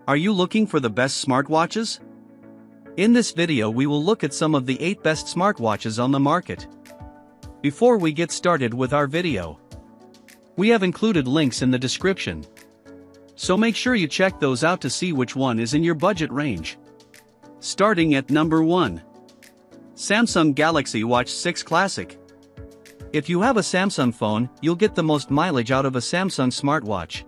Are you looking for the best smartwatches? In this video we will look at some of the 8 best smartwatches on the market. Before we get started with our video, we have included links in the description, so make sure you check those out to see which one is in your budget range. Starting at number 1. Samsung Galaxy Watch 6 Classic. If you have a Samsung phone, you'll get the most mileage out of a Samsung smartwatch.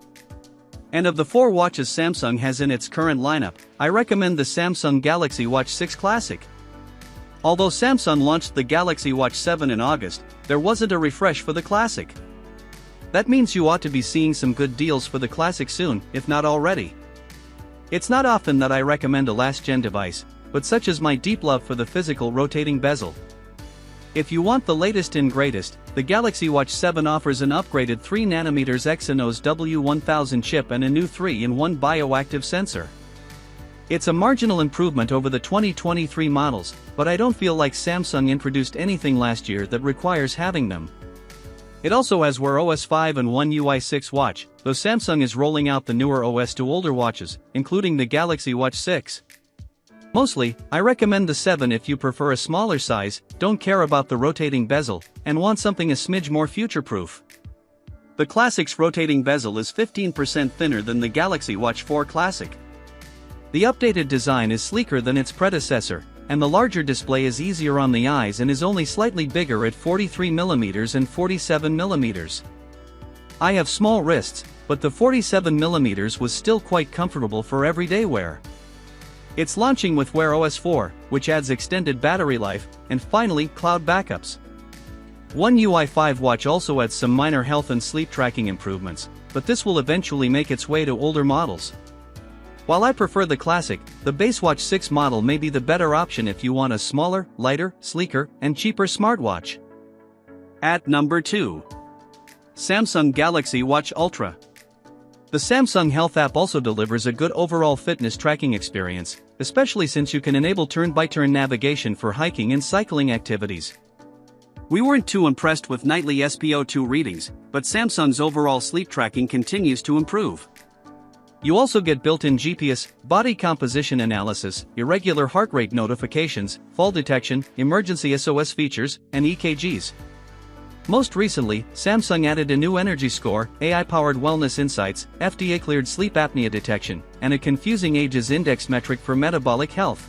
And of the 4 watches Samsung has in its current lineup, I recommend the Samsung Galaxy Watch 6 Classic. Although Samsung launched the Galaxy Watch 7 in August, there wasn't a refresh for the Classic. That means you ought to be seeing some good deals for the Classic soon, if not already. It's not often that I recommend a last-gen device, but such is my deep love for the physical rotating bezel. If you want the latest and greatest, the Galaxy Watch 7 offers an upgraded 3nm Exynos W1000 chip and a new 3-in-1 bioactive sensor. It's a marginal improvement over the 2023 models, but I don't feel like Samsung introduced anything last year that requires having them. It also has Wear OS 5 and One UI 6 watch, though Samsung is rolling out the newer OS to older watches, including the Galaxy Watch 6. Mostly, I recommend the 7 if you prefer a smaller size, don't care about the rotating bezel, and want something a smidge more future-proof. The Classic's rotating bezel is 15% thinner than the Galaxy Watch 4 Classic. The updated design is sleeker than its predecessor, and the larger display is easier on the eyes and is only slightly bigger at 43mm and 47mm. I have small wrists, but the 47mm was still quite comfortable for everyday wear. It's launching with Wear OS 4, which adds extended battery life, and finally, cloud backups. One UI 5 watch also adds some minor health and sleep tracking improvements, but this will eventually make its way to older models. While I prefer the Classic, the base Watch 6 model may be the better option if you want a smaller, lighter, sleeker, and cheaper smartwatch. At number 2. Samsung Galaxy Watch Ultra. The Samsung Health app also delivers a good overall fitness tracking experience, especially since you can enable turn-by-turn navigation for hiking and cycling activities. We weren't too impressed with nightly SpO2 readings, but Samsung's overall sleep tracking continues to improve. You also get built-in GPS, body composition analysis, irregular heart rate notifications, fall detection, emergency SOS features, and EKGs. Most recently, Samsung added a new energy score, AI-powered wellness insights, FDA-cleared sleep apnea detection, and a confusing ages index metric for metabolic health.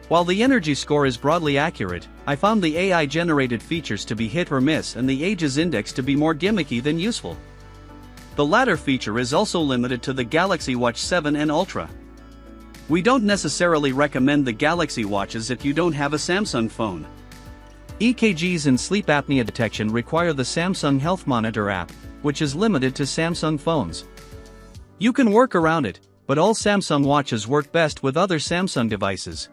While the energy score is broadly accurate, I found the AI-generated features to be hit or miss and the ages index to be more gimmicky than useful. The latter feature is also limited to the Galaxy Watch 7 and Ultra. We don't necessarily recommend the Galaxy Watches if you don't have a Samsung phone. EKGs and sleep apnea detection require the Samsung Health Monitor app, which is limited to Samsung phones. You can work around it, but all Samsung watches work best with other Samsung devices.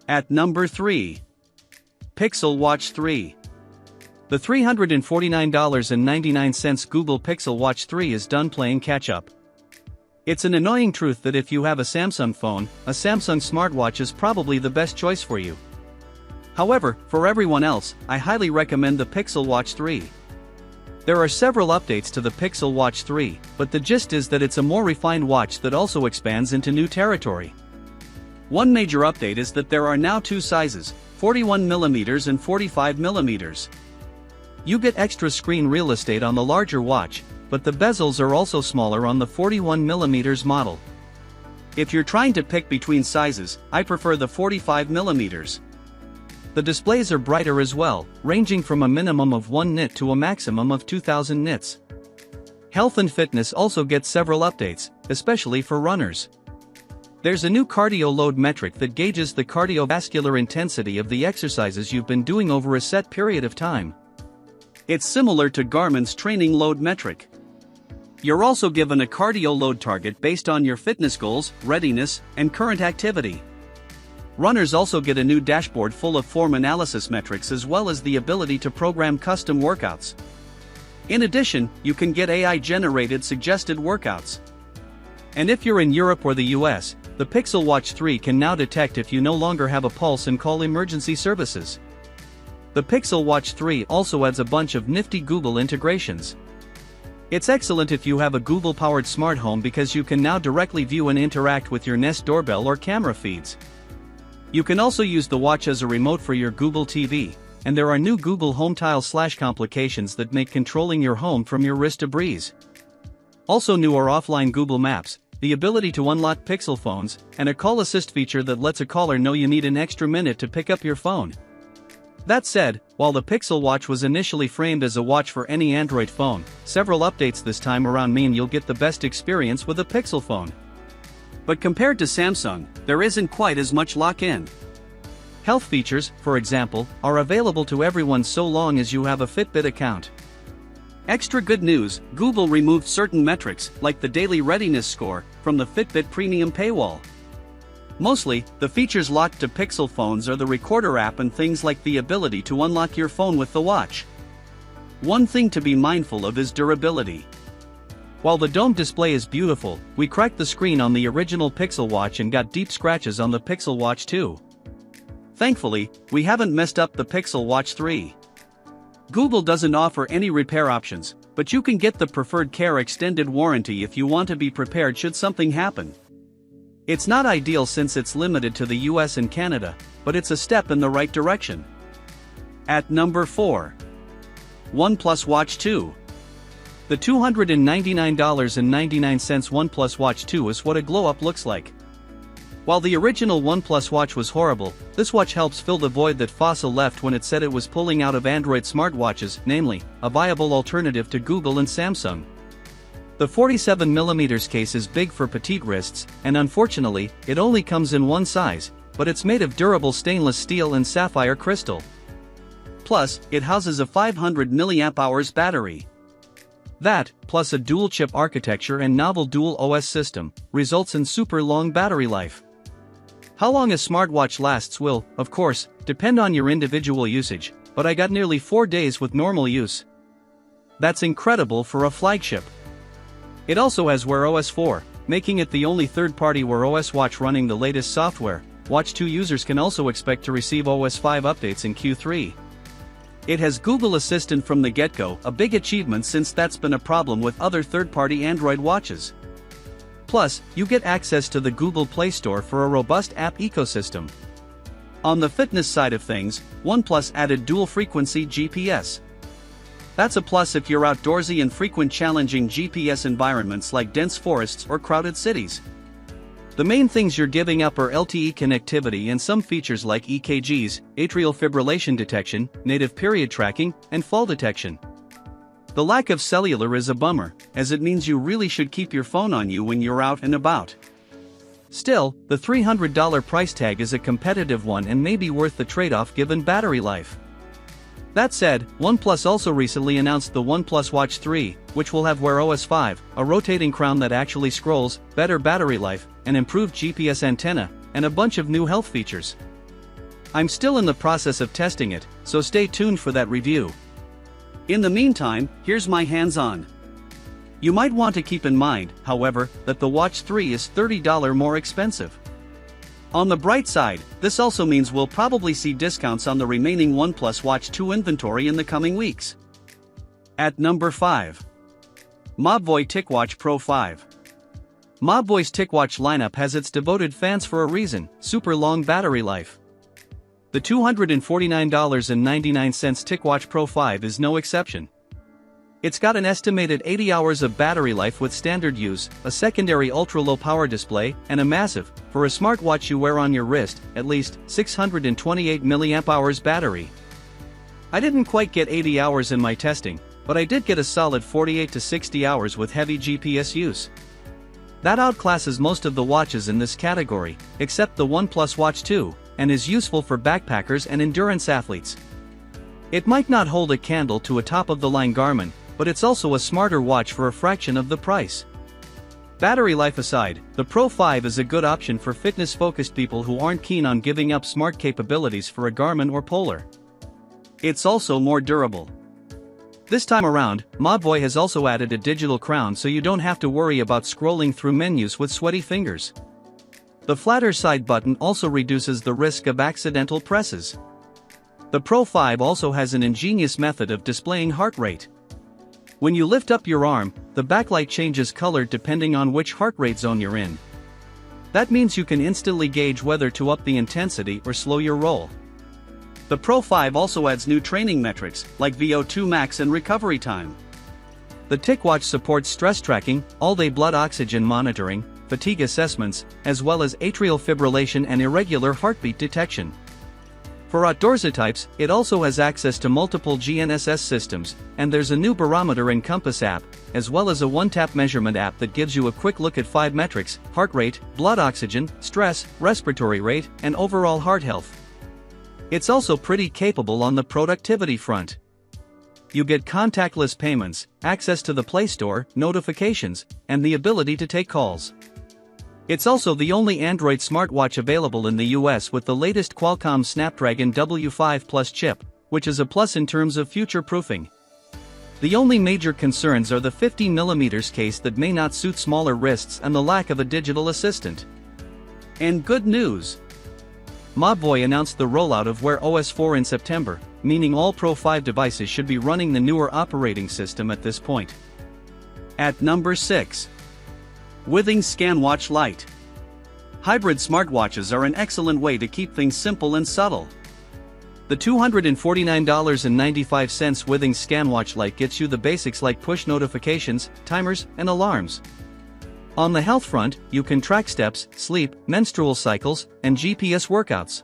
At number 3. Pixel Watch 3. The $349.99 Google Pixel Watch 3 is done playing catch-up. It's an annoying truth that if you have a Samsung phone, a Samsung smartwatch is probably the best choice for you. However, for everyone else, I highly recommend the Pixel Watch 3. There are several updates to the Pixel Watch 3, but the gist is that it's a more refined watch that also expands into new territory. One major update is that there are now 2 sizes, 41mm and 45mm. You get extra screen real estate on the larger watch, but the bezels are also smaller on the 41mm model. If you're trying to pick between sizes, I prefer the 45mm. The displays are brighter as well, ranging from a minimum of 1 nit to a maximum of 2000 nits. Health and fitness also gets several updates, especially for runners. There's a new cardio load metric that gauges the cardiovascular intensity of the exercises you've been doing over a set period of time. It's similar to Garmin's training load metric. You're also given a cardio load target based on your fitness goals, readiness, and current activity. Runners also get a new dashboard full of form analysis metrics as well as the ability to program custom workouts. In addition, you can get AI-generated suggested workouts. And if you're in Europe or the US, the Pixel Watch 3 can now detect if you no longer have a pulse and call emergency services. The Pixel Watch 3 also adds a bunch of nifty Google integrations. It's excellent if you have a Google-powered smart home because you can now directly view and interact with your Nest doorbell or camera feeds. You can also use the watch as a remote for your Google TV, and there are new Google Home Tile/complications that make controlling your home from your wrist a breeze. Also new are offline Google Maps, the ability to unlock Pixel phones, and a call assist feature that lets a caller know you need an extra minute to pick up your phone. That said, while the Pixel Watch was initially framed as a watch for any Android phone, several updates this time around mean you'll get the best experience with a Pixel phone. But compared to Samsung, there isn't quite as much lock-in. Health features, for example, are available to everyone so long as you have a Fitbit account. Extra good news, Google removed certain metrics, like the daily readiness score, from the Fitbit Premium paywall. Mostly, the features locked to Pixel phones are the Recorder app and things like the ability to unlock your phone with the watch. One thing to be mindful of is durability. While the dome display is beautiful, we cracked the screen on the original Pixel Watch and got deep scratches on the Pixel Watch 2. Thankfully, we haven't messed up the Pixel Watch 3. Google doesn't offer any repair options, but you can get the Preferred Care extended warranty if you want to be prepared should something happen. It's not ideal since it's limited to the US and Canada, but it's a step in the right direction. At number 4. OnePlus Watch 2. The $299.99 OnePlus Watch 2 is what a glow-up looks like. While the original OnePlus Watch was horrible, this watch helps fill the void that Fossil left when it said it was pulling out of Android smartwatches, namely, a viable alternative to Google and Samsung. The 47mm case is big for petite wrists, and unfortunately, it only comes in one size, but it's made of durable stainless steel and sapphire crystal. Plus, it houses a 500 mAh battery. That, plus a dual-chip architecture and novel dual OS system, results in super long battery life. How long a smartwatch lasts will, of course, depend on your individual usage, but I got nearly 4 days with normal use. That's incredible for a flagship. It also has Wear OS 4, making it the only third-party Wear OS watch running the latest software. Watch 2 users can also expect to receive OS 5 updates in Q3. It has Google Assistant from the get-go, a big achievement since that's been a problem with other third-party Android watches. Plus, you get access to the Google Play Store for a robust app ecosystem. On the fitness side of things, OnePlus added dual-frequency GPS. That's a plus if you're outdoorsy in frequent challenging GPS environments like dense forests or crowded cities. The main things you're giving up are LTE connectivity and some features like EKGs, atrial fibrillation detection, native period tracking, and fall detection. The lack of cellular is a bummer, as it means you really should keep your phone on you when you're out and about. Still, the $300 price tag is a competitive one and may be worth the trade-off given battery life. That said, OnePlus also recently announced the OnePlus Watch 3, which will have Wear OS 5, a rotating crown that actually scrolls, better battery life, an improved GPS antenna, and a bunch of new health features. I'm still in the process of testing it, so stay tuned for that review. In the meantime, here's my hands-on. You might want to keep in mind, however, that the Watch 3 is $30 more expensive. On the bright side, this also means we'll probably see discounts on the remaining OnePlus Watch 2 inventory in the coming weeks. At number 5. Mobvoi TicWatch Pro 5. Mobvoi's TicWatch lineup has its devoted fans for a reason: super long battery life. The $249.99 TicWatch Pro 5 is no exception. It's got an estimated 80 hours of battery life with standard use, a secondary ultra-low power display, and a massive, for a smartwatch you wear on your wrist, at least 628 mAh battery. I didn't quite get 80 hours in my testing, but I did get a solid 48 to 60 hours with heavy GPS use. That outclasses most of the watches in this category, except the OnePlus Watch 2, and is useful for backpackers and endurance athletes. It might not hold a candle to a top-of-the-line Garmin, but it's also a smarter watch for a fraction of the price. Battery life aside, the Pro 5 is a good option for fitness-focused people who aren't keen on giving up smart capabilities for a Garmin or Polar. It's also more durable. This time around, Mobvoi has also added a digital crown so you don't have to worry about scrolling through menus with sweaty fingers. The flatter side button also reduces the risk of accidental presses. The Pro 5 also has an ingenious method of displaying heart rate. When you lift up your arm, the backlight changes color depending on which heart rate zone you're in. That means you can instantly gauge whether to up the intensity or slow your roll. The Pro 5 also adds new training metrics, like VO2 max and recovery time. The TicWatch supports stress tracking, all-day blood oxygen monitoring, fatigue assessments, as well as atrial fibrillation and irregular heartbeat detection. For outdoorsy types, it also has access to multiple GNSS systems, and there's a new barometer and compass app, as well as a one-tap measurement app that gives you a quick look at 5 metrics: heart rate, blood oxygen, stress, respiratory rate, and overall heart health. It's also pretty capable on the productivity front. You get contactless payments, access to the Play Store, notifications, and the ability to take calls. It's also the only Android smartwatch available in the US with the latest Qualcomm Snapdragon W5 Plus chip, which is a plus in terms of future-proofing. The only major concerns are the 15mm case that may not suit smaller wrists and the lack of a digital assistant. And good news! Mobvoi announced the rollout of Wear OS 4 in September, meaning all Pro 5 devices should be running the newer operating system at this point. At number 6. Withings ScanWatch Lite. Hybrid smartwatches are an excellent way to keep things simple and subtle. The $249.95 Withings ScanWatch Lite gets you the basics like push notifications, timers, and alarms. On the health front, you can track steps, sleep, menstrual cycles, and GPS workouts.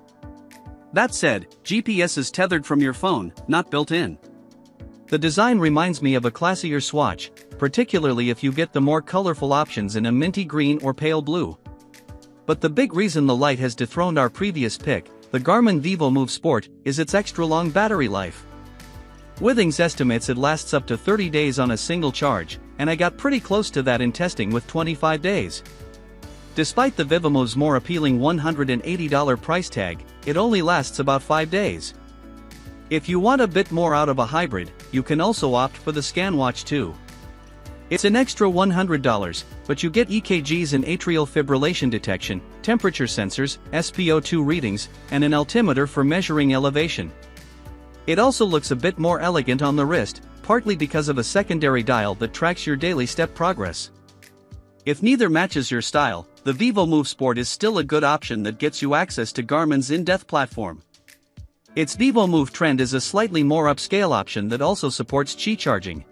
That said, GPS is tethered from your phone, not built in. The design reminds me of a classier Swatch, particularly if you get the more colorful options in a minty green or pale blue. But the big reason the Lite has dethroned our previous pick, the Garmin Venu Sport, is its extra-long battery life. Withings estimates it lasts up to 30 days on a single charge, and I got pretty close to that in testing with 25 days. Despite the Venu's more appealing $180 price tag, it only lasts about 5 days. If you want a bit more out of a hybrid, you can also opt for the ScanWatch 2. It's an extra $100, but you get EKGs and atrial fibrillation detection, temperature sensors, SpO2 readings, and an altimeter for measuring elevation. It also looks a bit more elegant on the wrist, partly because of a secondary dial that tracks your daily step progress. If neither matches your style, the Venu Sport is still a good option that gets you access to Garmin's in-depth platform. Its Venu Trend is a slightly more upscale option that also supports Qi charging.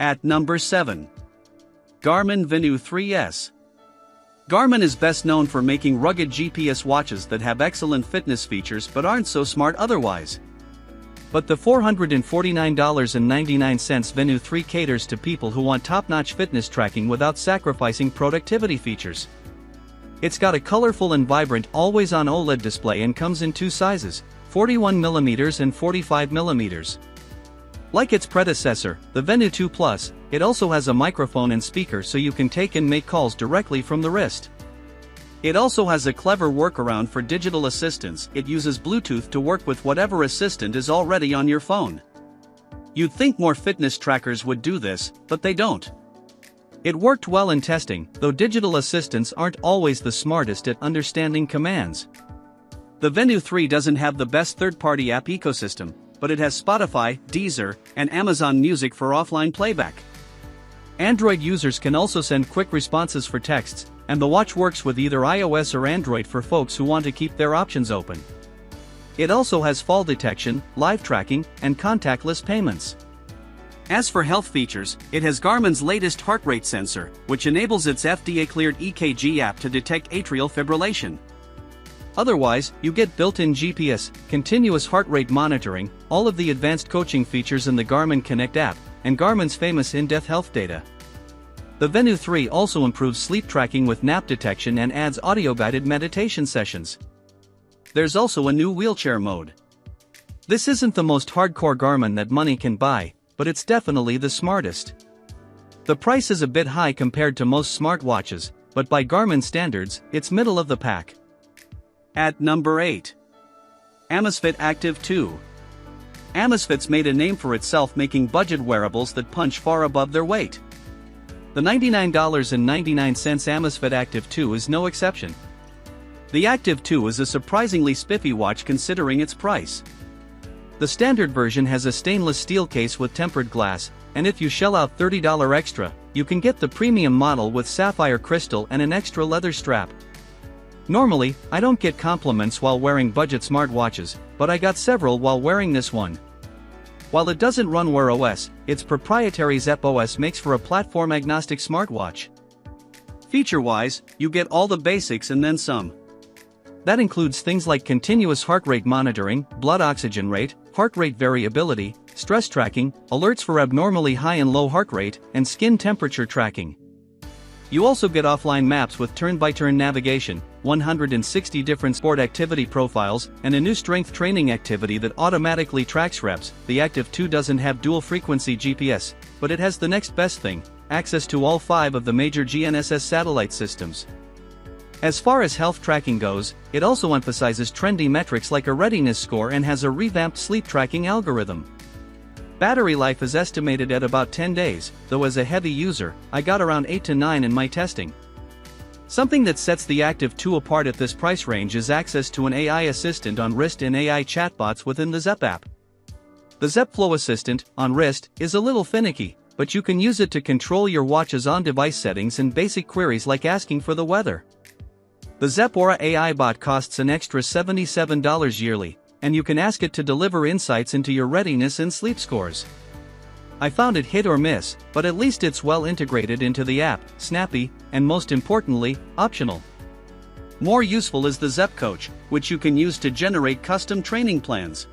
At number 7. Garmin Venue 3S. Garmin is best known for making rugged GPS watches that have excellent fitness features but aren't so smart otherwise. But the $449.99 Venue 3 caters to people who want top-notch fitness tracking without sacrificing productivity features. It's got a colorful and vibrant always-on OLED display and comes in 2 sizes, 41mm and 45mm. Like its predecessor, the Venue 2 Plus, it also has a microphone and speaker so you can take and make calls directly from the wrist. It also has a clever workaround for digital assistants. It uses Bluetooth to work with whatever assistant is already on your phone. You'd think more fitness trackers would do this, but they don't. It worked well in testing, though digital assistants aren't always the smartest at understanding commands. The Venue 3 doesn't have the best third-party app ecosystem, but it has Spotify, Deezer, and Amazon Music for offline playback. Android users can also send quick responses for texts, and the watch works with either iOS or Android for folks who want to keep their options open. It also has fall detection, live tracking, and contactless payments. As for health features, it has Garmin's latest heart rate sensor, which enables its FDA-cleared EKG app to detect atrial fibrillation. Otherwise, you get built-in GPS, continuous heart rate monitoring, all of the advanced coaching features in the Garmin Connect app, and Garmin's famous in-depth health data. The Venue 3 also improves sleep tracking with nap detection and adds audio-guided meditation sessions. There's also a new wheelchair mode. This isn't the most hardcore Garmin that money can buy, but it's definitely the smartest. The price is a bit high compared to most smartwatches, but by Garmin standards, it's middle of the pack. At number 8. Amisfit Active 2. Amisfit's made a name for itself making budget wearables that punch far above their weight. The $99.99 Amisfit Active 2 is no exception. The Active 2 is a surprisingly spiffy watch considering its price. The standard version has a stainless steel case with tempered glass, and if you shell out $30 extra, you can get the premium model with sapphire crystal and an extra leather strap. Normally, I don't get compliments while wearing budget smartwatches, but I got several while wearing this one. While it doesn't run Wear OS, its proprietary Zepp OS makes for a platform-agnostic smartwatch. Feature-wise, you get all the basics and then some. That includes things like continuous heart rate monitoring, blood oxygen rate, heart rate variability, stress tracking, alerts for abnormally high and low heart rate, and skin temperature tracking. You also get offline maps with turn-by-turn navigation, 160 different sport activity profiles, and a new strength training activity that automatically tracks reps. The Active 2 doesn't have dual-frequency GPS, but it has the next best thing: access to all 5 of the major GNSS satellite systems. As far as health tracking goes, it also emphasizes trendy metrics like a readiness score and has a revamped sleep tracking algorithm. Battery life is estimated at about 10 days, though as a heavy user, I got around 8 to 9 in my testing. Something that sets the Active 2 apart at this price range is access to an AI assistant on wrist and AI chatbots within the Zepp app. The Zepp Flow Assistant, on wrist, is a little finicky, but you can use it to control your watch's on-device settings and basic queries like asking for the weather. The Zepp Aura AI bot costs an extra $77 yearly, and you can ask it to deliver insights into your readiness and sleep scores. I found it hit or miss, but at least it's well integrated into the app, snappy, and most importantly, optional. More useful is the Zepp Coach, which you can use to generate custom training plans.